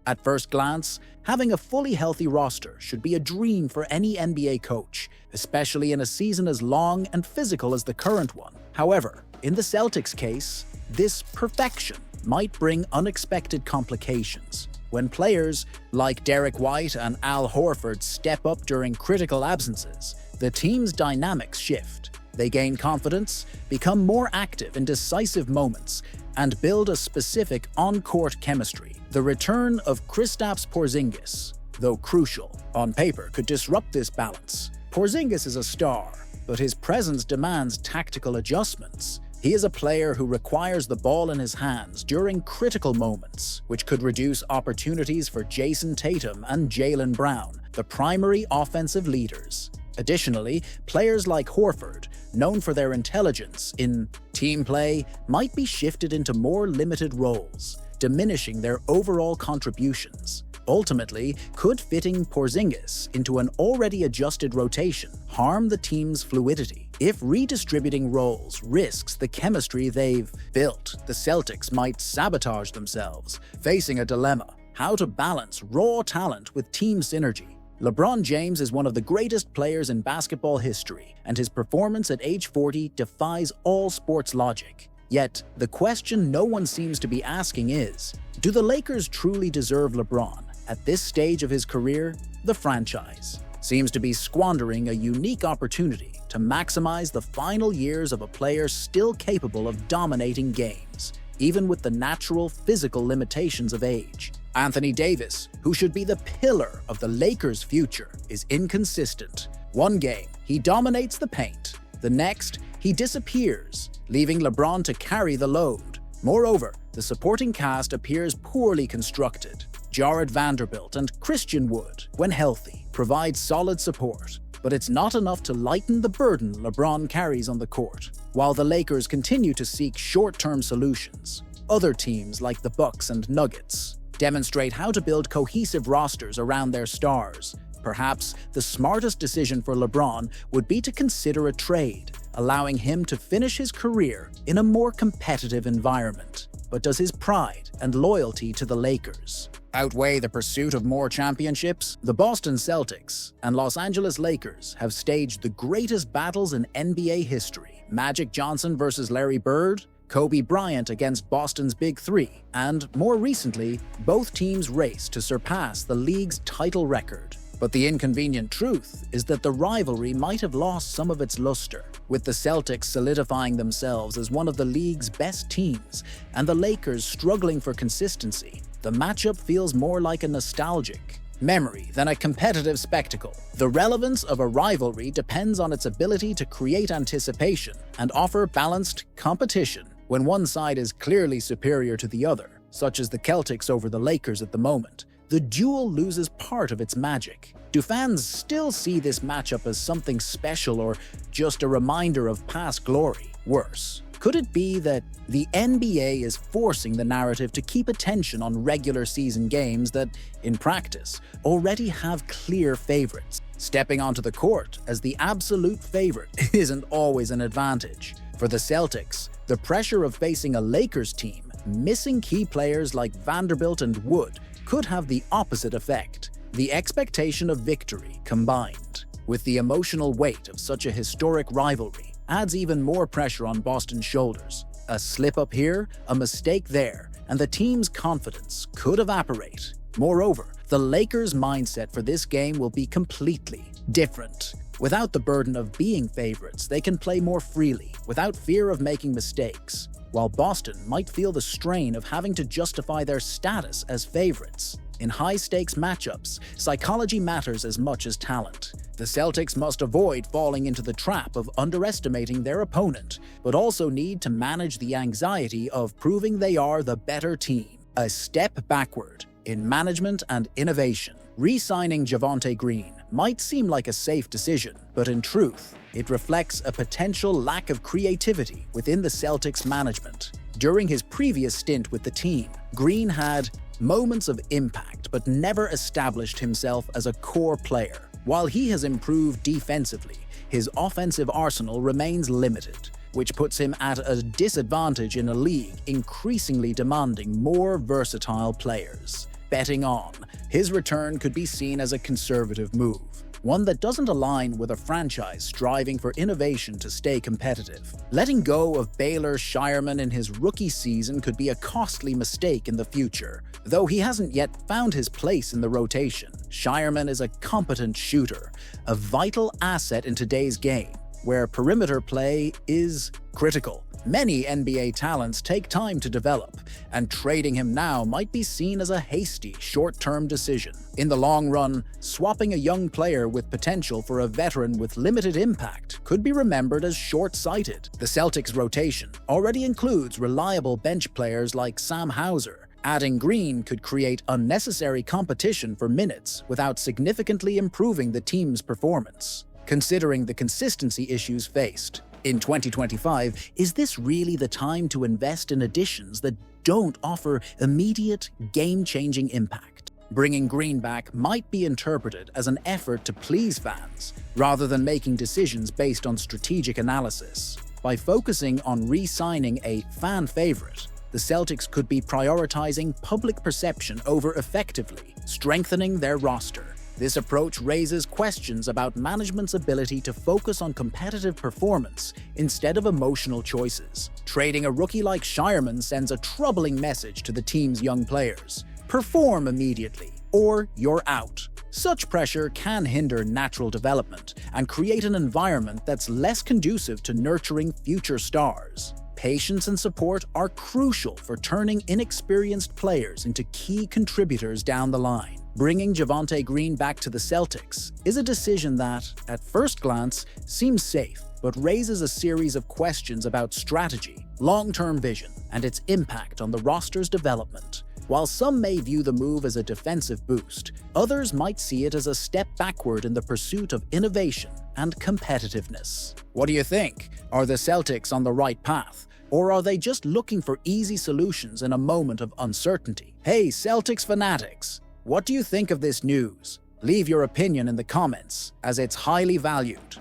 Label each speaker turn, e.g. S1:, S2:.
S1: At first glance, having a fully healthy roster should be a dream for any NBA coach, especially in a season as long and physical as the current one. However, in the Celtics' case, this perfection might bring unexpected complications. When players like Derrick White and Al Horford step up during critical absences, the team's dynamics shift. They gain confidence, become more active in decisive moments, and build a specific on-court chemistry. The return of Kristaps Porzingis, though crucial, on paper could disrupt this balance. Porzingis is a star, but his presence demands tactical adjustments. He is a player who requires the ball in his hands during critical moments, which could reduce opportunities for Jayson, Tatum, and Jaylen Brown, the primary offensive leaders. Additionally, players like Horford, known for their intelligence in team play, might be shifted into more limited roles, diminishing their overall contributions. Ultimately, could fitting Porzingis into an already adjusted rotation harm the team's fluidity? If redistributing roles risks the chemistry they've built, the Celtics might sabotage themselves, facing a dilemma: how to balance raw talent with team synergy. LeBron James is one of the greatest players in basketball history, and his performance at age 40 defies all sports logic. Yet, the question no one seems to be asking is, do the Lakers truly deserve LeBron? At this stage of his career, the franchise seems to be squandering a unique opportunity to maximize the final years of a player still capable of dominating games, even with the natural physical limitations of age. Anthony Davis, who should be the pillar of the Lakers' future, is inconsistent. One game, he dominates the paint. The next, he disappears, leaving LeBron to carry the load. Moreover, the supporting cast appears poorly constructed. Jared Vanderbilt and Christian Wood, when healthy, provide solid support, but it's not enough to lighten the burden LeBron carries on the court. While the Lakers continue to seek short-term solutions, other teams like the Bucks and Nuggets demonstrate how to build cohesive rosters around their stars. Perhaps the smartest decision for LeBron would be to consider a trade, allowing him to finish his career in a more competitive environment. But does his pride and loyalty to the Lakers outweigh the pursuit of more championships? The Boston Celtics and Los Angeles Lakers have staged the greatest battles in NBA history: Magic Johnson versus Larry Bird, Kobe Bryant against Boston's Big Three, and more recently, both teams raced to surpass the league's title record. But the inconvenient truth is that the rivalry might have lost some of its luster, with the Celtics solidifying themselves as one of the league's best teams and the Lakers struggling for consistency. The matchup feels more like a nostalgic memory than a competitive spectacle. The relevance of a rivalry depends on its ability to create anticipation and offer balanced competition. When one side is clearly superior to the other, such as the Celtics over the Lakers at the moment, the duel loses part of its magic. Do fans still see this matchup as something special or just a reminder of past glory? Worse, could it be that the NBA is forcing the narrative to keep attention on regular season games that, in practice, already have clear favorites? Stepping onto the court as the absolute favorite isn't always an advantage. For the Celtics, the pressure of facing a Lakers team missing key players like Vanderbilt and Wood could have the opposite effect. The expectation of victory, combined with the emotional weight of such a historic rivalry, adds even more pressure on Boston's shoulders. A slip-up here, a mistake there, and the team's confidence could evaporate. Moreover, the Lakers' mindset for this game will be completely different. Without the burden of being favorites, they can play more freely, without fear of making mistakes, while Boston might feel the strain of having to justify their status as favorites. In high-stakes matchups, psychology matters as much as talent. The Celtics must avoid falling into the trap of underestimating their opponent, but also need to manage the anxiety of proving they are the better team. A step backward in management and innovation. Re-signing Javonte Green might seem like a safe decision, but in truth, it reflects a potential lack of creativity within the Celtics management. During his previous stint with the team, Green had moments of impact but never established himself as a core player. While he has improved defensively, his offensive arsenal remains limited, which puts him at a disadvantage in a league increasingly demanding more versatile players. betting on. His return could be seen as a conservative move, one that doesn't align with a franchise striving for innovation to stay competitive. Letting go of Baylor Shireman in his rookie season could be a costly mistake in the future, though he hasn't yet found his place in the rotation. Shireman is a competent shooter, a vital asset in today's game, where perimeter play is critical. Many NBA talents take time to develop, and trading him now might be seen as a hasty, short-term decision. In the long run, swapping a young player with potential for a veteran with limited impact could be remembered as short-sighted. The Celtics' rotation already includes reliable bench players like Sam Hauser. Adding Green could create unnecessary competition for minutes without significantly improving the team's performance. Considering the consistency issues faced in 2025, is this really the time to invest in additions that don't offer immediate, game-changing impact? Bringing Green back might be interpreted as an effort to please fans, rather than making decisions based on strategic analysis. By focusing on re-signing a fan favorite, the Celtics could be prioritizing public perception over effectively strengthening their roster. This approach raises questions about management's ability to focus on competitive performance instead of emotional choices. Trading a rookie like Shireman sends a troubling message to the team's young players: perform immediately, or you're out. Such pressure can hinder natural development and create an environment that's less conducive to nurturing future stars. Patience and support are crucial for turning inexperienced players into key contributors down the line. Bringing Javonte Green back to the Celtics is a decision that, at first glance, seems safe, but raises a series of questions about strategy, long-term vision, and its impact on the roster's development. While some may view the move as a defensive boost, others might see it as a step backward in the pursuit of innovation and competitiveness. What do you think? Are the Celtics on the right path? Or are they just looking for easy solutions in a moment of uncertainty? Hey, Celtics fanatics! What do you think of this news? Leave your opinion in the comments, as it's highly valued.